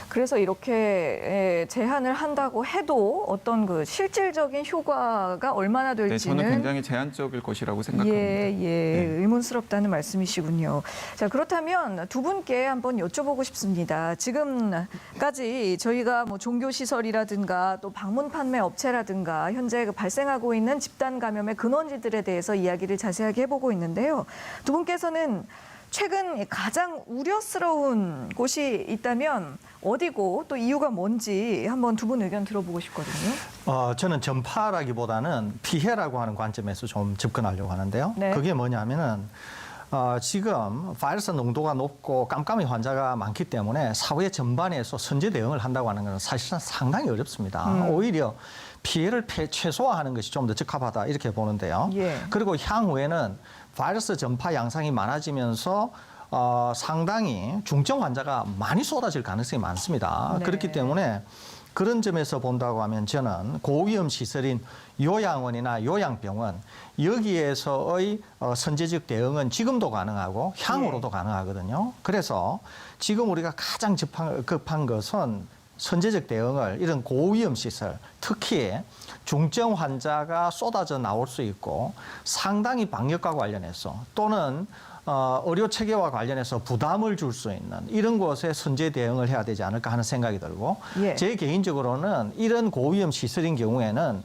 그래서 이렇게 제한을 한다고 해도 어떤 그 실질적인 효과가 얼마나 될지는
저는 굉장히 제한적일 것이라고 생각합니다.
의문스럽다는 말씀이시군요. 자, 그렇다면 두 분께 한번 여쭤보고 싶습니다. 지금까지 저희가 뭐 종교시설이라든가 또 방문 판매 업체라든가 현재 발생하고 있는 집단 감염의 근원지들에 대해서 이야기를 자세하게 해보고 있는데요. 두 분께서는 최근 가장 우려스러운 곳이 있다면 어디고 또 이유가 뭔지 한번 두 분 의견 들어보고 싶거든요.
저는 전파라기보다는 피해라고 하는 관점에서 좀 접근하려고 하는데요.
네.
그게 뭐냐면은 지금 바이러스 농도가 높고 깜깜이 환자가 많기 때문에 사회 전반에서 선제 대응을 한다고 하는 것은 사실상 상당히 어렵습니다. 오히려 피해를 최소화하는 것이 좀 더 적합하다 이렇게 보는데요.
예.
그리고 향후에는 바이러스 전파 양상이 많아지면서 상당히 중증 환자가 많이 쏟아질 가능성이 많습니다.
네.
그렇기 때문에 그런 점에서 본다고 하면 저는 고위험 시설인 요양원이나 요양병원 여기에서의 선제적 대응은 지금도 가능하고 향후로도 가능하거든요. 그래서 지금 우리가 가장 급한 것은 선제적 대응을 이런 고위험 시설, 특히 중증 환자가 쏟아져 나올 수 있고 상당히 방역과 관련해서 또는 의료 체계와 관련해서 부담을 줄 수 있는 이런 곳에 선제 대응을 해야 되지 않을까 하는 생각이 들고
예.
제 개인적으로는 이런 고위험 시설인 경우에는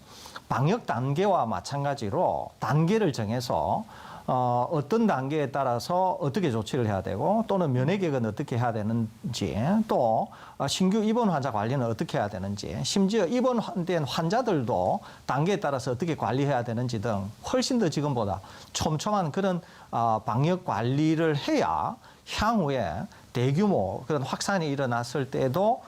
방역 단계와 마찬가지로 단계를 정해서 어떤 단계에 따라서 어떻게 조치를 해야 되고 또는 면회객은 어떻게 해야 되는지 또 신규 입원 환자 관리는 어떻게 해야 되는지 심지어 입원된 환자들도 단계에 따라서 어떻게 관리해야 되는지 등 훨씬 더 지금보다 촘촘한 그런 방역 관리를 해야 향후에 대규모 그런 확산이 일어났을 때도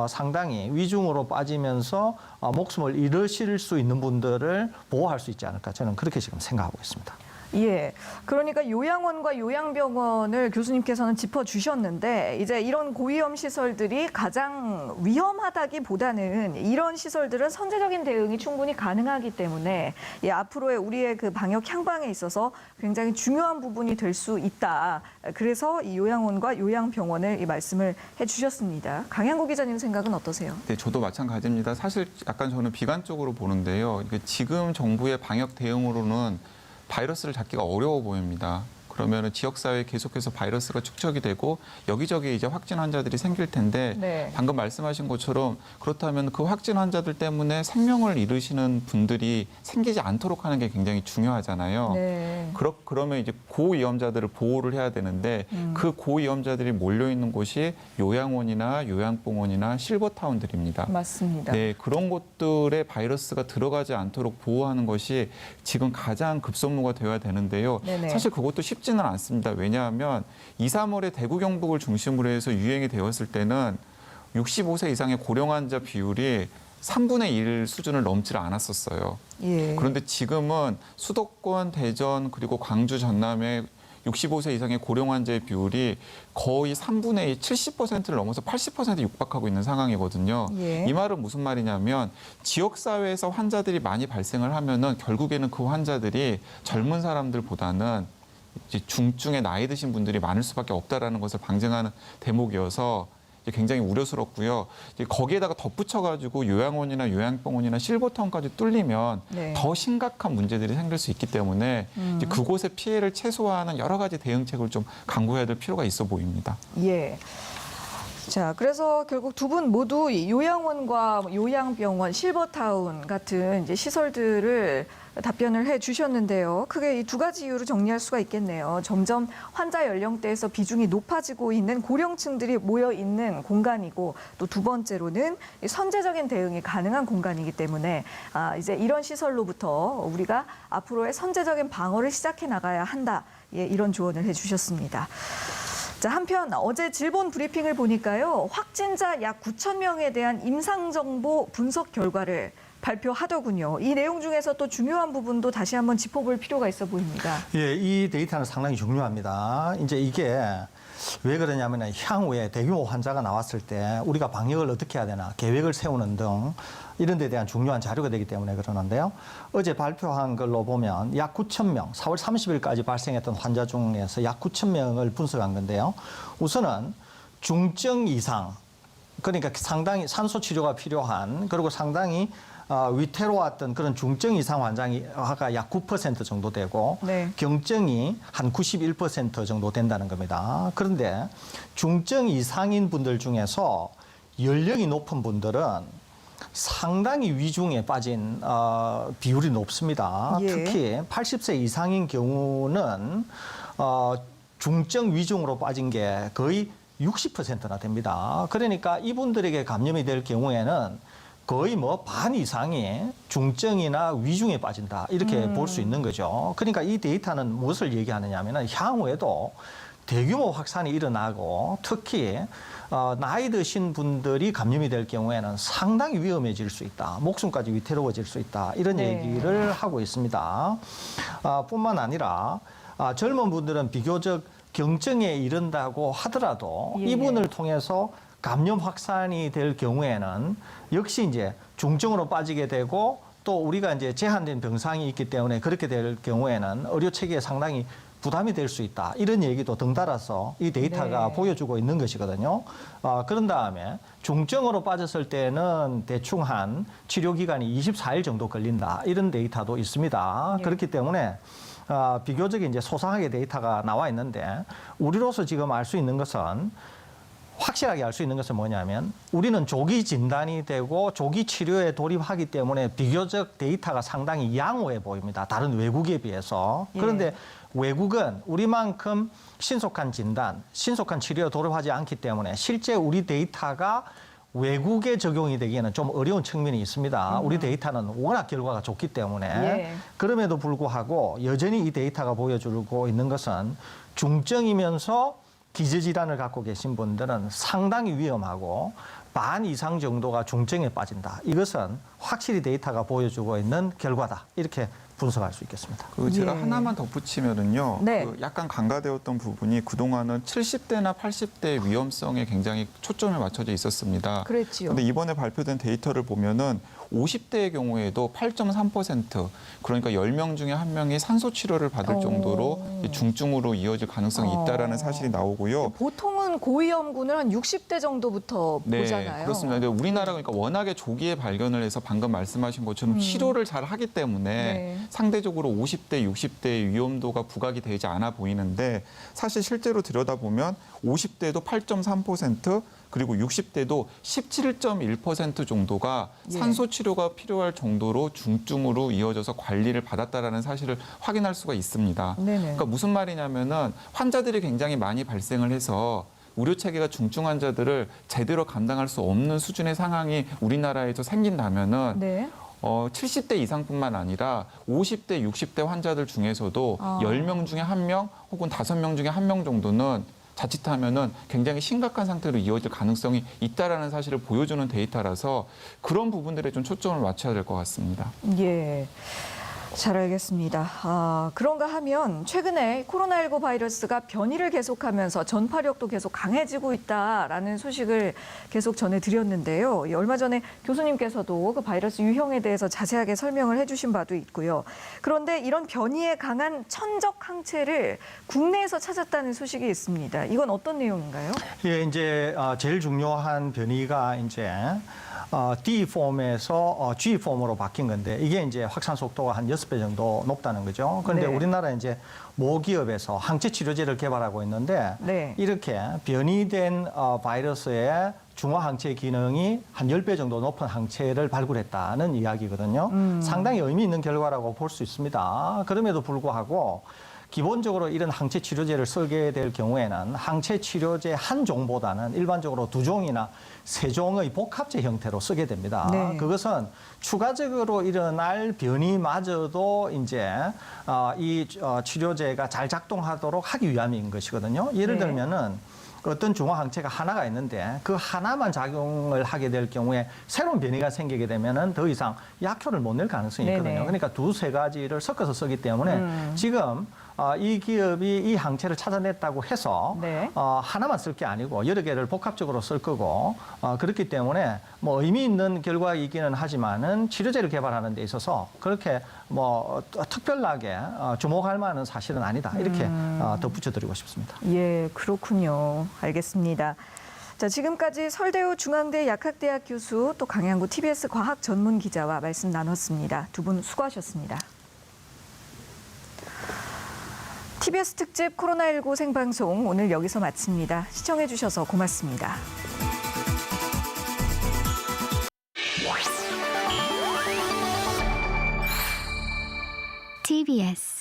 상당히 위중으로 빠지면서 목숨을 잃으실 수 있는 분들을 보호할 수 있지 않을까 저는 그렇게 지금 생각하고 있습니다.
예. 그러니까 요양원과 요양병원을 교수님께서는 짚어주셨는데 이제 이런 고위험 시설들이 가장 위험하다기보다는 이런 시설들은 선제적인 대응이 충분히 가능하기 때문에 앞으로의 우리의 그 방역 향방에 있어서 굉장히 중요한 부분이 될 수 있다. 그래서 이 요양원과 요양병원을 이 말씀을 해주셨습니다. 강양구 기자님 생각은 어떠세요?
네, 저도 마찬가지입니다. 사실 약간 저는 비관적으로 보는데요. 지금 정부의 방역 대응으로는 바이러스를 잡기가 어려워 보입니다. 그러면 지역사회에 계속해서 바이러스가 축적이 되고 여기저기 이제 확진 환자들이 생길 텐데
네.
방금 말씀하신 것처럼 그렇다면 그 확진 환자들 때문에 생명을 잃으시는 분들이 생기지 않도록 하는 게 굉장히 중요하잖아요.
네.
그러면 이제 고위험자들을 보호를 해야 되는데 그 고위험자들이 몰려 있는 곳이 요양원이나 요양병원이나 실버타운들입니다.
맞습니다.
네, 그런 곳들에 바이러스가 들어가지 않도록 보호하는 것이 지금 가장 급선무가 되어야 되는데요.
네네.
사실 그것도 쉽지는 않습니다. 왜냐하면 2, 3월에 대구 경북을 중심으로 해서 유행이 되었을 때는 65세 이상의 고령 환자 비율이 3분의 1 수준을 넘지 않았었어요.
예.
그런데 지금은 수도권, 대전 그리고 광주, 전남의 65세 이상의 고령 환자의 비율이 거의 3분의 2, 70%를 넘어서 80% 육박하고 있는 상황이거든요.
예.
이 말은 무슨 말이냐면 지역사회에서 환자들이 많이 발생을 하면은 결국에는 그 환자들이 젊은 사람들보다는 이제 중증의 나이 드신 분들이 많을 수밖에 없다라는 것을 방증하는 대목이어서 굉장히 우려스럽고요. 거기에다가 덧붙여가지고 요양원이나 요양병원이나 실버타운까지 뚫리면
네.
더 심각한 문제들이 생길 수 있기 때문에 이제 그곳의 피해를 최소화하는 여러 가지 대응책을 좀 강구해야 될 필요가 있어 보입니다.
예. 자, 그래서 결국 두 분 모두 이 요양원과 요양병원, 실버타운 같은 이제 시설들을 답변을 해 주셨는데요. 크게 이 두 가지 이유로 정리할 수가 있겠네요. 점점 환자 연령대에서 비중이 높아지고 있는 고령층들이 모여 있는 공간이고 또 두 번째로는 선제적인 대응이 가능한 공간이기 때문에 이제 이런 시설로부터 우리가 앞으로의 선제적인 방어를 시작해 나가야 한다. 예, 이런 조언을 해 주셨습니다. 자, 한편 어제 질본 브리핑을 보니까요. 확진자 약 9천 명에 대한 임상정보 분석 결과를 발표하더군요. 이 내용 중에서 또 중요한 부분도 다시 한번 짚어볼 필요가 있어 보입니다.
예, 이 데이터는 상당히 중요합니다. 이제 이게 왜 그러냐면 향후에 대규모 환자가 나왔을 때 우리가 방역을 어떻게 해야 되나 계획을 세우는 등 이런 데 대한 중요한 자료가 되기 때문에 그러는데요. 어제 발표한 걸로 보면 약 9천 명, 4월 30일까지 발생했던 환자 중에서 약 9천 명을 분석한 건데요. 우선은 중증 이상, 그러니까 상당히 산소 치료가 필요한 그리고 상당히 위태로웠던 그런 중증 이상 환자가 약 9% 정도 되고
네.
경증이 한 91% 정도 된다는 겁니다. 그런데 중증 이상인 분들 중에서 연령이 높은 분들은 상당히 위중에 빠진 비율이 높습니다.
예.
특히 80세 이상인 경우는 중증 위중으로 빠진 게 거의 60%나 됩니다. 그러니까 이분들에게 감염이 될 경우에는 거의 뭐 반 이상이 중증이나 위중에 빠진다 이렇게 볼 수 있는 거죠. 그러니까 이 데이터는 무엇을 얘기하느냐 하면 향후에도 대규모 확산이 일어나고 특히 나이 드신 분들이 감염이 될 경우에는 상당히 위험해질 수 있다. 목숨까지 위태로워질 수 있다. 이런
네.
얘기를 하고 있습니다. 뿐만 아니라 젊은 분들은 비교적 경증에 이른다고 하더라도
예.
이분을 통해서 감염 확산이 될 경우에는 역시 이제 중증으로 빠지게 되고 또 우리가 이제 제한된 병상이 있기 때문에 그렇게 될 경우에는 의료 체계에 상당히 부담이 될 수 있다. 이런 얘기도 덩달아서 이 데이터가
네.
보여주고 있는 것이거든요. 그런 다음에 중증으로 빠졌을 때는 대충 한 치료 기간이 24일 정도 걸린다. 이런 데이터도 있습니다.
네.
그렇기 때문에 비교적 이제 소상하게 데이터가 나와 있는데 우리로서 지금 알 수 있는 것은 확실하게 알 수 있는 것은 뭐냐면 우리는 조기 진단이 되고 조기 치료에 돌입하기 때문에 비교적 데이터가 상당히 양호해 보입니다. 다른 외국에 비해서.
예.
그런데 외국은 우리만큼 신속한 진단, 신속한 치료에 돌입하지 않기 때문에 실제 우리 데이터가 외국에 적용이 되기에는 좀 어려운 측면이 있습니다. 우리 데이터는 워낙 결과가 좋기 때문에.
예.
그럼에도 불구하고 여전히 이 데이터가 보여주고 있는 것은 중증이면서 기저질환을 갖고 계신 분들은 상당히 위험하고 반 이상 정도가 중증에 빠진다. 이것은 확실히 데이터가 보여주고 있는 결과다. 이렇게 분석할 수 있겠습니다.
제가
예.
하나만 덧붙이면은요.
네.
약간 간과되었던 부분이 그동안은 70대나 80대 위험성에 굉장히 초점을 맞춰져 있었습니다.
그랬지요.
근데 이번에 발표된 데이터를 보면은 50대의 경우에도 8.3%, 그러니까 10명 중에 1명이 산소 치료를 받을 정도로 중증으로 이어질 가능성이 있다라는 사실이 나오고요.
보통은 고위험군을 한 60대 정도부터 보잖아요.
그렇습니다. 근데 우리나라가 그러니까 워낙에 조기에 발견을 해서 방금 말씀하신 것처럼 치료를 잘 하기 때문에
네.
상대적으로 50대, 60대의 위험도가 부각이 되지 않아 보이는데 사실 실제로 들여다보면 50대도 8.3%, 그리고 60대도 17.1% 정도가
예.
산소 치료가 필요할 정도로 중증으로 이어져서 관리를 받았다라는 사실을 확인할 수가 있습니다.
네네.
그러니까 무슨 말이냐면은 환자들이 굉장히 많이 발생을 해서 의료 체계가 중증 환자들을 제대로 감당할 수 없는 수준의 상황이 우리나라에서 생긴다면은
네.
70대 이상뿐만 아니라 50대, 60대 환자들 중에서도 10명 중에 1명 혹은 5명 중에 1명 정도는 자칫하면은 굉장히 심각한 상태로 이어질 가능성이 있다라는 사실을 보여주는 데이터라서 그런 부분들에 좀 초점을 맞춰야 될 것 같습니다.
예. 잘 알겠습니다. 그런가 하면 최근에 코로나19 바이러스가 변이를 계속하면서 전파력도 계속 강해지고 있다라는 소식을 계속 전해드렸는데요. 얼마 전에 교수님께서도 그 바이러스 유형에 대해서 자세하게 설명을 해주신 바도 있고요. 그런데 이런 변이에 강한 천적 항체를 국내에서 찾았다는 소식이 있습니다. 이건 어떤 내용인가요?
예, 이제 제일 중요한 변이가 이제 D 폼에서 G 폼으로 바뀐 건데 이게 이제 확산 속도가 한 6배 정도 높다는 거죠. 그런데
네.
우리나라 이제 모기업에서 항체 치료제를 개발하고 있는데
네.
이렇게 변이된 바이러스의 중화 항체 기능이 한 10배 정도 높은 항체를 발굴했다는 이야기거든요. 상당히 의미 있는 결과라고 볼 수 있습니다. 그럼에도 불구하고 기본적으로 이런 항체 치료제를 쓰게 될 경우에는 항체 치료제 한 종보다는 일반적으로 2종이나 3종의 복합제 형태로 쓰게 됩니다.
네.
그것은 추가적으로 일어날 변이마저도 이제 이 치료제가 잘 작동하도록 하기 위함인 것이거든요. 예를
네.
들면은 어떤 중화 항체가 하나가 있는데 그 하나만 작용을 하게 될 경우에 새로운 변이가 생기게 되면은 더 이상 약효를 못 낼 가능성이 있거든요.
네네.
그러니까 2-3가지를 섞어서 쓰기 때문에 지금 이 기업이 이 항체를 찾아냈다고 해서
네.
하나만 쓸 게 아니고 여러 개를 복합적으로 쓸 거고 그렇기 때문에 뭐 의미 있는 결과이기는 하지만은 치료제를 개발하는 데 있어서 그렇게 뭐 특별하게 주목할 만한 사실은 아니다. 이렇게 덧붙여드리고 싶습니다.
예, 그렇군요. 알겠습니다. 자, 지금까지 설대우 중앙대 약학대학 교수 또 강양구 TBS 과학 전문 기자와 말씀 나눴습니다. 두 분 수고하셨습니다. TBS 특집 코로나19 생방송 오늘 여기서 마칩니다. 시청해 주셔서 고맙습니다.
TBS